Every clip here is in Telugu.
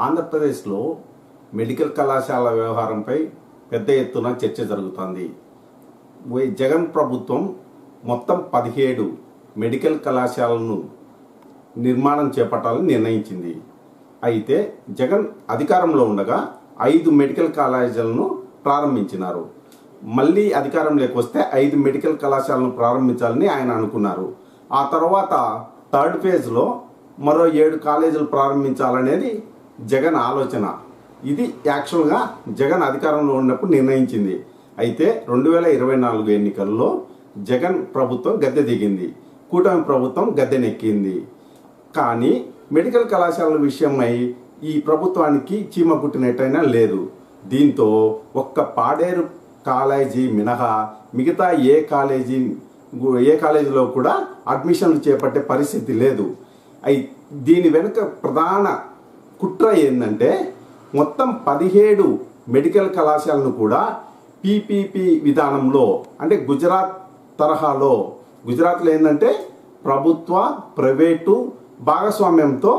ఆంధ్రప్రదేశ్లో మెడికల్ కళాశాల వ్యవహారంపై పెద్ద ఎత్తున చర్చ జరుగుతోంది. జగన్ ప్రభుత్వం మొత్తం 17 మెడికల్ కళాశాలను నిర్మాణం చేపట్టాలని నిర్ణయించింది. అయితే జగన్ అధికారంలో ఉండగా 5 మెడికల్ కాలేజీలను ప్రారంభించినారు. మళ్ళీ అధికారంలోకి వస్తే 5 మెడికల్ కళాశాలను ప్రారంభించాలని ఆయన అనుకున్నారు. ఆ తర్వాత థర్డ్ ఫేజ్లో మరో 7 కాలేజీలు ప్రారంభించాలనేది జగన్ ఆలోచన. ఇది యాక్చువల్గా జగన్ అధికారంలో ఉన్నప్పుడు నిర్ణయించింది. అయితే 2024 ఎన్నికల్లో జగన్ ప్రభుత్వం గద్దె దిగింది, కూటమి ప్రభుత్వం గద్దెనెక్కింది. కానీ మెడికల్ కళాశాలల విషయమై ఈ ప్రభుత్వానికి చీమ కుట్టినట్టయినా లేదు. దీంతో ఒక్క పాడేరు కాలేజీ మినహా మిగతా ఏ కాలేజీలో కూడా అడ్మిషన్లు చేపట్టే పరిస్థితి లేదు. దీని వెనుక ప్రధాన కుట్ర ఏంటంటే మొత్తం 17 మెడికల్ కళాశాలను కూడా పీపీపీ విధానంలో, అంటే గుజరాత్ తరహాలో, గుజరాత్లో ఏంటంటే ప్రభుత్వ ప్రైవేటు భాగస్వామ్యంతో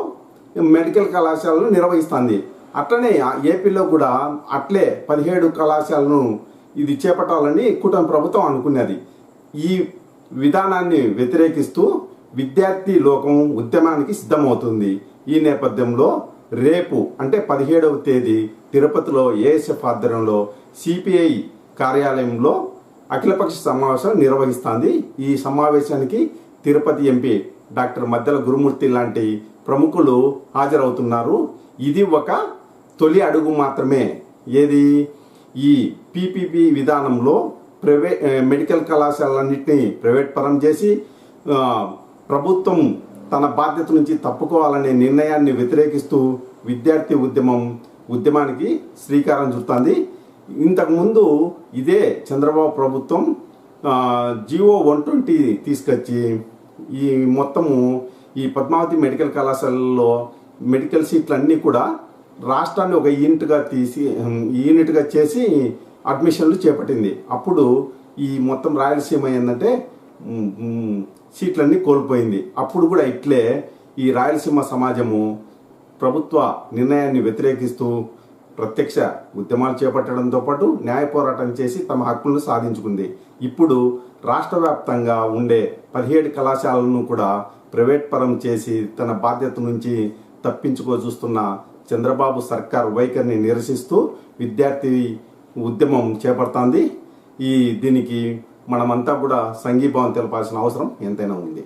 మెడికల్ కళాశాలను నిర్వహిస్తుంది. అట్లనే ఏపీలో కూడా అట్లే 17 కళాశాలను ఇది చేపట్టాలని కూటమి ప్రభుత్వం అనుకున్నది. ఈ విధానాన్ని వ్యతిరేకిస్తూ విద్యార్థి లోకం ఉద్యమానికి సిద్ధమవుతుంది. ఈ నేపథ్యంలో రేపు అంటే 17వ తేదీ తిరుపతిలో ఏఎస్ఎఫ్ ఆధ్వర్యంలో సిపిఐ కార్యాలయంలో అఖిలపక్ష సమావేశం నిర్వహిస్తుంది. ఈ సమావేశానికి తిరుపతి ఎంపీ డాక్టర్ మద్దెల గురుమూర్తి లాంటి ప్రముఖులు హాజరవుతున్నారు. ఇది ఒక తొలి అడుగు మాత్రమే. ఏది? ఈ పీపీపీ విధానంలో మెడికల్ కళాశాలన్నింటినీ ప్రైవేట్ పరం చేసి ప్రభుత్వం తన బాధ్యత నుంచి తప్పుకోవాలనే నిర్ణయాన్ని వ్యతిరేకిస్తూ విద్యార్థి ఉద్యమానికి శ్రీకారం చుడుతుంది. ఇంతకుముందు ఇదే చంద్రబాబు ప్రభుత్వం జీవో 120 తీసుకొచ్చి ఈ మొత్తము ఈ పద్మావతి మెడికల్ కళాశాలలో మెడికల్ సీట్లన్నీ కూడా రాష్ట్రాన్ని ఒక యూనిట్గా చేసి అడ్మిషన్లు చేపట్టింది. అప్పుడు ఈ మొత్తం రాయలసీమ ఏంటంటే సీట్లన్నీ కోల్పోయింది. అప్పుడు కూడా ఇట్లే ఈ రాయలసీమ సమాజము ప్రభుత్వ నిర్ణయాన్ని వ్యతిరేకిస్తూ ప్రత్యక్ష ఉద్యమాలు చేపట్టడంతో పాటు న్యాయ పోరాటం చేసి తమ హక్కులను సాధించుకుంది. ఇప్పుడు రాష్ట్ర వ్యాప్తంగా ఉండే 17 కళాశాలను కూడా ప్రైవేట్ పరం చేసి తన బాధ్యత నుంచి తప్పించుకో చూస్తున్న చంద్రబాబు సర్కార్ వైఖరిని నిరసిస్తూ విద్యార్థి ఉద్యమం చేపడుతోంది. దీనికి మనమంతా కూడా సంఘీభావం తెలపాల్సిన అవసరం ఎంతైనా ఉంది.